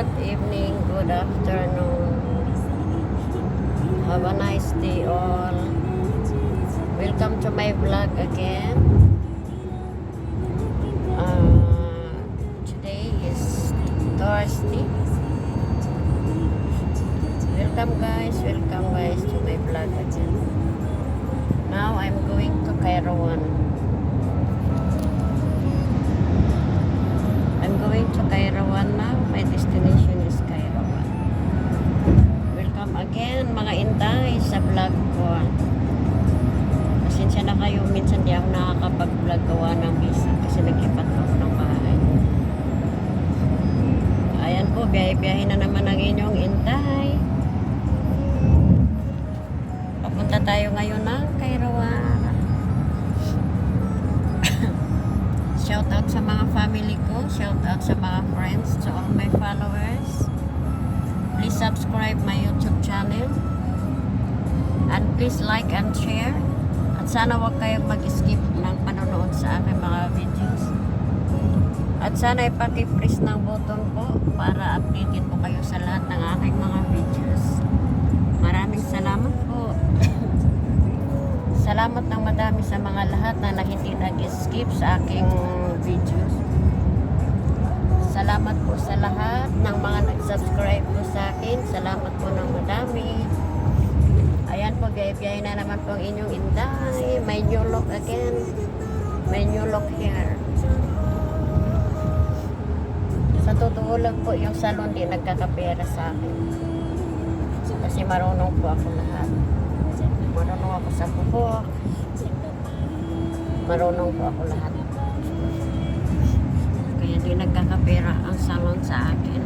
good evening, good afternoon. Have a nice day all. Welcome to my vlog again. Today is Thursday. Welcome guys to my vlog again. Now I'm going to Kairawan. I'm going to Kairawan now. My destination is Kairawan. Welcome again mga intay sa vlog ko. Pasensya na kayo, minsan di ako nakakapag-vlog gawa ng busy kasi naglipat ako ng bahay. Ayan po, biyahe-biyahe na naman ang inyong intay. Papunta tayo ngayon ng Kairawan. Shout out sa mga family ko, shout out sa mga friends, to all my followers. Please subscribe my YouTube channel. And please like and share. At sana wag kayong mag-skip ng panonood sa aking mga videos. At sana ipaki-press ng button po para updated po kayo sa lahat ng aking mga videos. Maraming salamat po. Salamat ng madami sa mga lahat na hindi nag-skip sa aking videos. Salamat po sa lahat ng mga nag-subscribe po sa akin. Salamat po ng madami. Ayan po, biyahe-biyahe na naman po ang inyong inday. May new look again. May new look here. Sa totoo lang po, yung salon di nagkakapera sa akin. Kasi marunong po ako lahat. Marunong ako sa buhok. Marunong po ako lahat. Kaya di nagkakapera ang salon sa akin.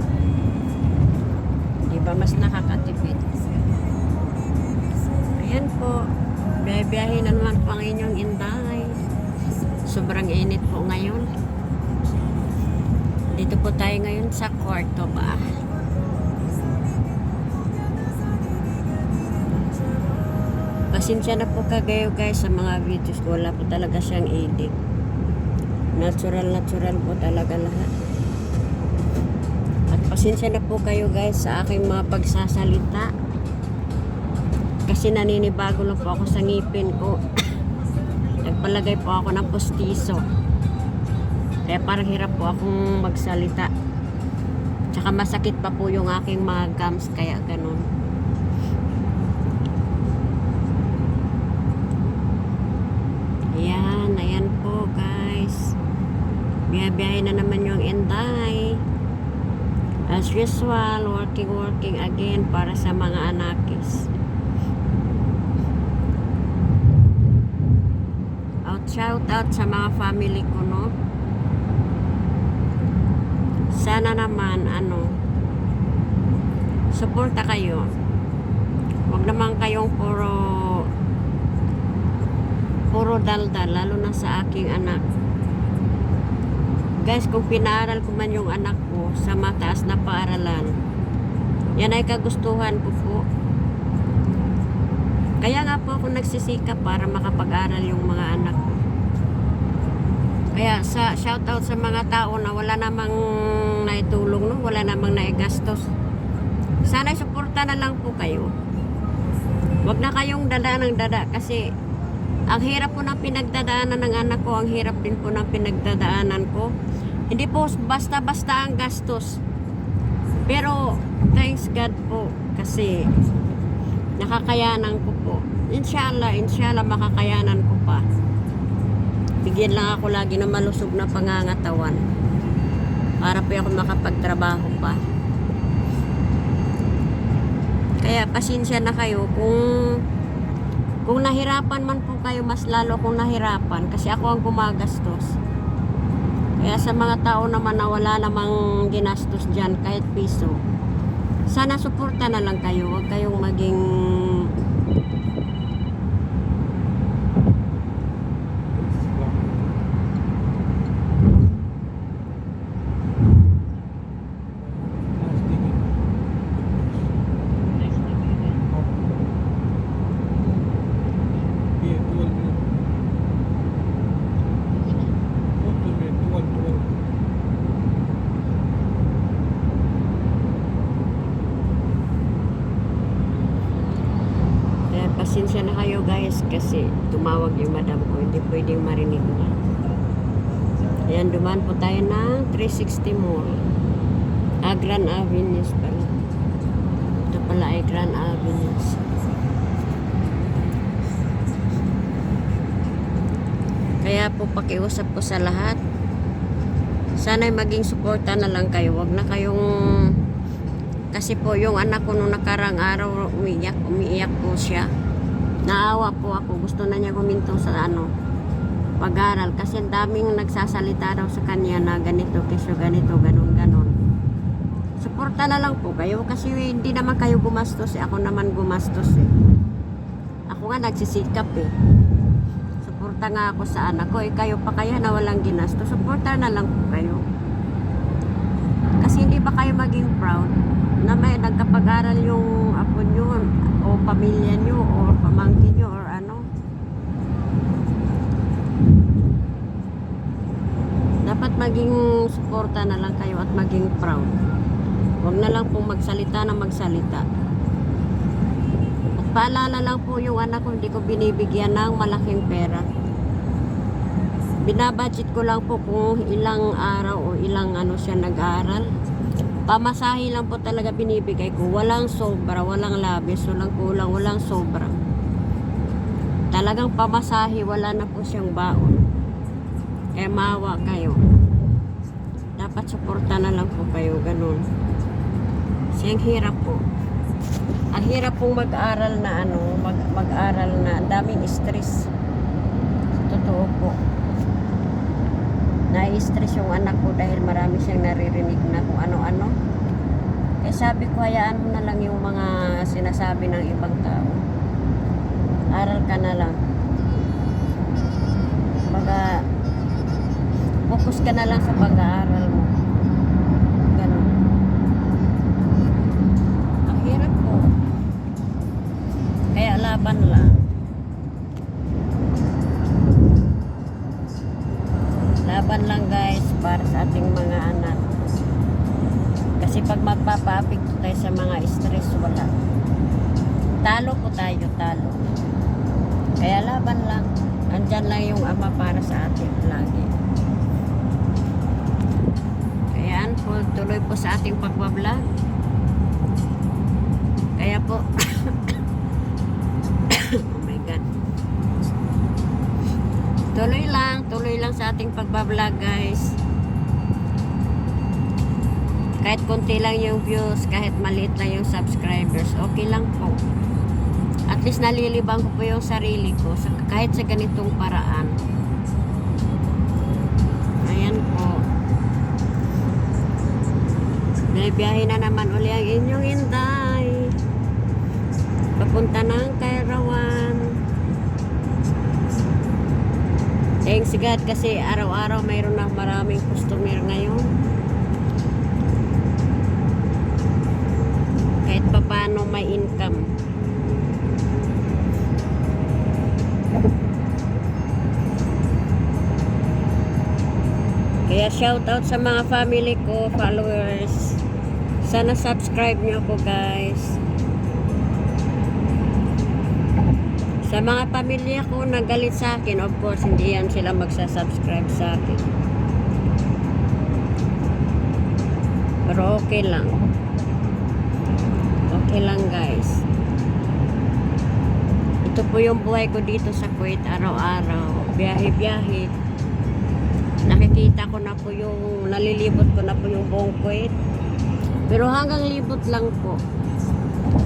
Di ba mas nakakatipid? Ayan po. Biyahe-biyahe na naman po ang inyong inday. Sobrang init po ngayon. Dito po tayo ngayon sa kwarto ba? Pasensya na po kagayo guys sa mga videos ko. Wala po talaga siyang edit. Natural po talaga lahat. At pasensya na po kayo guys sa aking mga pagsasalita. Kasi naninibago lang po ako sa ngipin ko. Nagpalagay po ako ng postiso. Kaya parang hirap po akong magsalita. Tsaka masakit pa po yung aking mga gums. Kaya ganun. Ayan po guys. Biyahe-biyahe na naman yung inday. As usual, working again para sa mga anakis. Shout out sa mga family ko, no? Sana naman, suporta kayo. Huwag naman kayong puro daldal, lalo na sa aking anak. Guys, kung pinaaral ko man yung anak ko sa mataas na paaralan, yan ay kagustuhan ko po. Kaya nga po ako nagsisikap para makapag-aral yung mga anak ko. Kaya shout out sa mga tao na wala namang naitulong, no? Wala namang naigastos. Sana suporta na lang po kayo. Huwag na kayong dada ng dada kasi ang hirap po ng pinagdadaanan ng anak ko, ang hirap din po ng pinagdadaanan ko. Hindi po basta-basta ang gastos. Pero thanks God po kasi nakakayanan ko po. Inshallah makakayanan ko pa. Bigyan lang ako lagi ng malusog na pangangatawan para po ako makapagtrabaho pa. Kaya pasensya na kayo kung nahirapan man po kayo, mas lalo kung nahirapan kasi ako ang gumagastos. Kaya sa mga tao naman na wala namang ginastos dyan kahit piso, sana suporta na lang kayo. Huwag kayong maging Pasensya na kayo guys kasi tumawag yung madam ko. Hindi pwedeng marinig na. Ayan, dumaan po tayo ng 360 Mall. Grand Avenues pala. Ito pala ay Grand Avenues. Kaya po pakiusap ko sa lahat. Sana'y maging suporta na lang kayo. Wag na kayong... Kasi po yung anak ko nung nakarang araw umiiyak po siya. Naawa po ako. Gusto na niya guminto sa pag-aral. Kasi daming nagsasalita daw sa kanya na ganito, kesyo ganito, ganon. Suporta na lang po kayo. Kasi hindi naman kayo gumastos. Ako naman gumastos eh. Ako nga nagsisikap eh. Suporta nga ako sa anak ko. Kayo pa kaya na walang ginastos. Suporta na lang po kayo. Kasi hindi ba kayo maging proud na may nagkapag-aral yung apo nyo o pamilya nyo o pamangkin nyo or ano. Dapat maging suporta na lang kayo at maging proud. Huwag na lang pong magsalita na magsalita. At paalala lang po yung anak ko, hindi ko binibigyan ng malaking pera. Binabudget ko lang po kung ilang araw o ilang siya nag-aaral. Pamasahe lang po talaga binibigay ko. Walang sobra, walang labis, walang kulang, walang sobra. Talagang pamasahe, wala na po siyang baon. Kaya maawa kayo. Dapat suporta na lang po kayo, ganun. Kasi ang hirap po. Ang hirap pong mag-aral na mag-aral na ang daming stress. Totoo po. Na-stress yung anak ko dahil marami siyang naririnig na kung ano-ano. Kaya sabi ko, hayaan mo na lang yung mga sinasabi ng ibang tao. Aral ka na lang. Focus ka na lang sa pag-aaral mo. Ganun. Ang hirap po. Kaya laban lang. Laban lang guys para sa ating mga anak. Kasi pag magpapa-apekto tayo sa mga stress, wala. Talo po tayo, talo. Kaya laban lang. Andyan lang yung Ama para sa atin lagi. Kaya po, tuloy po sa ating pagbablog. Kaya po oh my God. Tuloy lang sa ating pagbablog guys. Kahit konti lang yung views, kahit maliit lang yung subscribers, okay lang po. At least nalilibang ko po yung sarili ko kahit sa ganitong paraan. Ayan po. May biyahe na naman uli ang inyong Inday. Papunta ng Kairawan. Thanks God kasi araw-araw mayroon na maraming customer ngayon. Kahit pa paano may income. Kaya shout out sa mga family ko, followers. Sana subscribe nyo ako guys. Sa mga pamilya ko na galit sa akin, of course, hindi yan sila magsasubscribe sa akin. Pero okay lang. Okay lang guys. Ito po yung buhay ko dito sa Kuwait araw-araw. Biyahe-biyahe. Nakikita ko na po yung, nalilibot ko na po yung buong Kuwait. Pero hanggang libot lang po.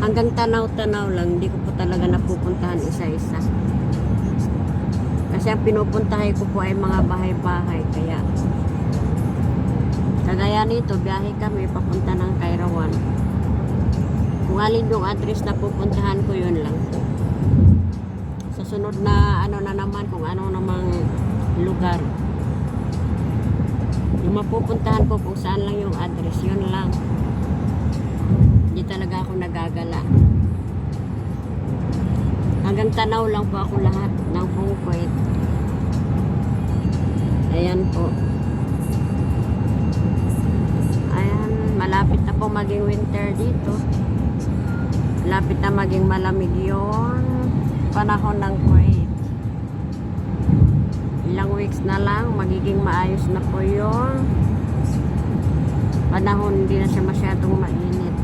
Hanggang tanaw-tanaw lang, hindi ko po talaga napupuntahan isa-isa. Kasi ang pinupuntahan ko po ay mga bahay-bahay. Kaya, kagaya nito, biyahe kami papunta ng Kairawan. Kung alin yung address na pupuntahan ko, yun lang po. Sa sunod na na naman, kung ano namang lugar. Yung mapupuntahan ko kung saan lang yung address, yun lang. Hindi talaga ako nagagala. Hanggang tanaw lang po ako lahat ng buong Kuwait. Ayan po. Ayan, malapit na po maging winter dito. Malapit na maging malamig yun. panahon ng Kuwait. Ilang weeks na lang, magiging maayos na po yung panahon, hindi na siya masyadong mainit.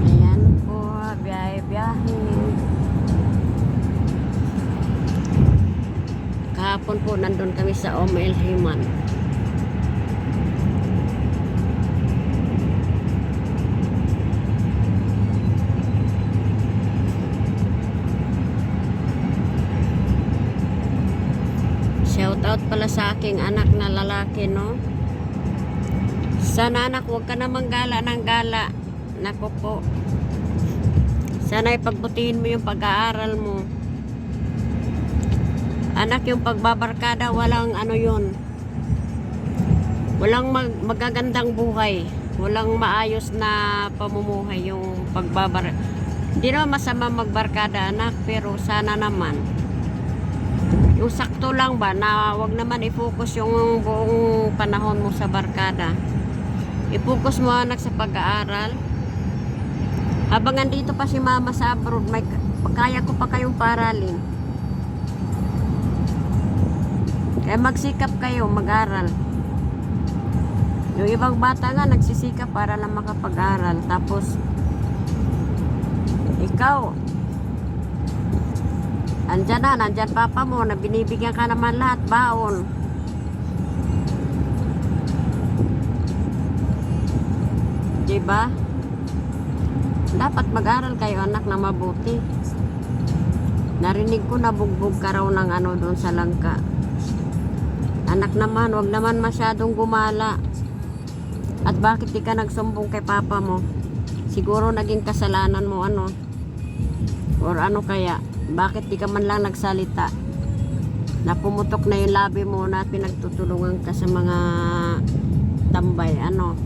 Ayan po, biyahe-biyahe. Kahapon po, nandun kami sa El Himan. Shout out pala sa aking anak na lalaki, no? Sana anak, huwag ka namang gala ng gala. Nako po. Sana ipagbutihin mo yung pag-aaral mo. Anak, yung pagbabarkada, walang ano yun. Walang magagandang buhay. Walang maayos na pamumuhay yung Hindi naman masama magbarkada, anak, pero sana naman yung sakto lang ba, na wag naman i-focus yung buong panahon mo sa barkada. I-focus mo anak sa pag-aaral. Habang andito pa si mama sa abroad, kaya ko pa kayong paralin. Kaya magsikap kayo, mag-aral. Yung ibang bata nga nagsisikap para lang makapag-aral. Tapos ikaw, nandyan papa mo na binibigyan ka naman lahat baon. Diba? Dapat mag-aral kayo anak na mabuti. Narinig ko na bugbog ka raw ng ano doon sa langka. Anak naman, wag naman masyadong gumala. At bakit di ka nagsumbong kay papa mo? Siguro naging kasalanan mo ano? Or ano kaya? Bakit di ka man lang nagsalita? Napumutok na yung labi mo na pinagtutulungan ka sa mga tambay, ano?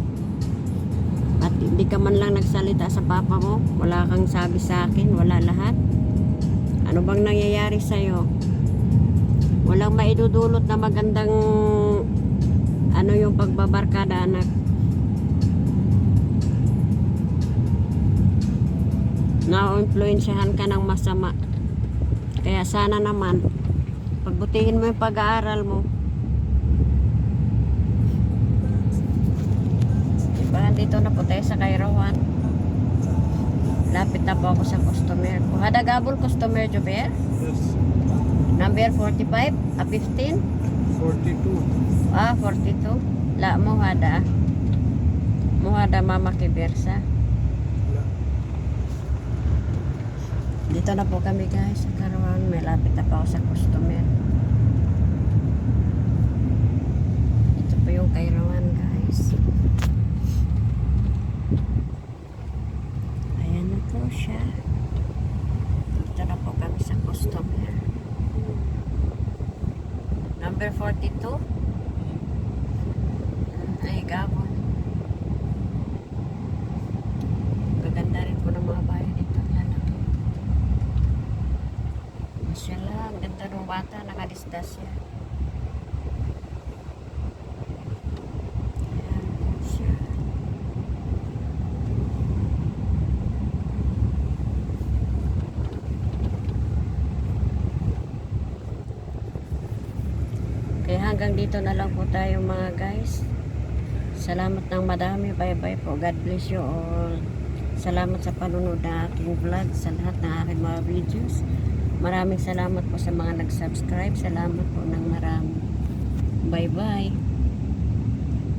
At hindi ka man lang nagsalita sa papa mo? Wala kang sabi sa akin? Wala lahat? Ano bang nangyayari sa'yo? Walang maidudulot na magandang ano yung pagbabarkada, anak. Na-influensyahan ka ng masama. Kaya sana naman pagbutihin mo yung pag-aaral mo. Diba, dito na po tayo sa Kairawan. Lapit na po ako sa customer ko. Hadagabol customer, Jober? Yes. Number 45? 15? 42. 42. La mo hada. Mo hada mama kibersa. Dito na po kami guys sa Kairawan. May lapit na po ako sa customer. Ito po yung Kairawan guys. Ayan na po siya. Dito na po kami sa customer. Number 42. Ay gabon. Gaganda rin po ng mga bahay dito. Mashallah, ang ganda ng bata, nakadisdas siya. Ayan po siya. Kaya hanggang dito na lang po tayo mga guys. Salamat ng madami. Bye bye po. God bless you all. Salamat sa panunod na aking vlog, sa lahat ng aking mga videos. Maraming salamat po sa mga nag-subscribe. Salamat po ng marami. Bye-bye.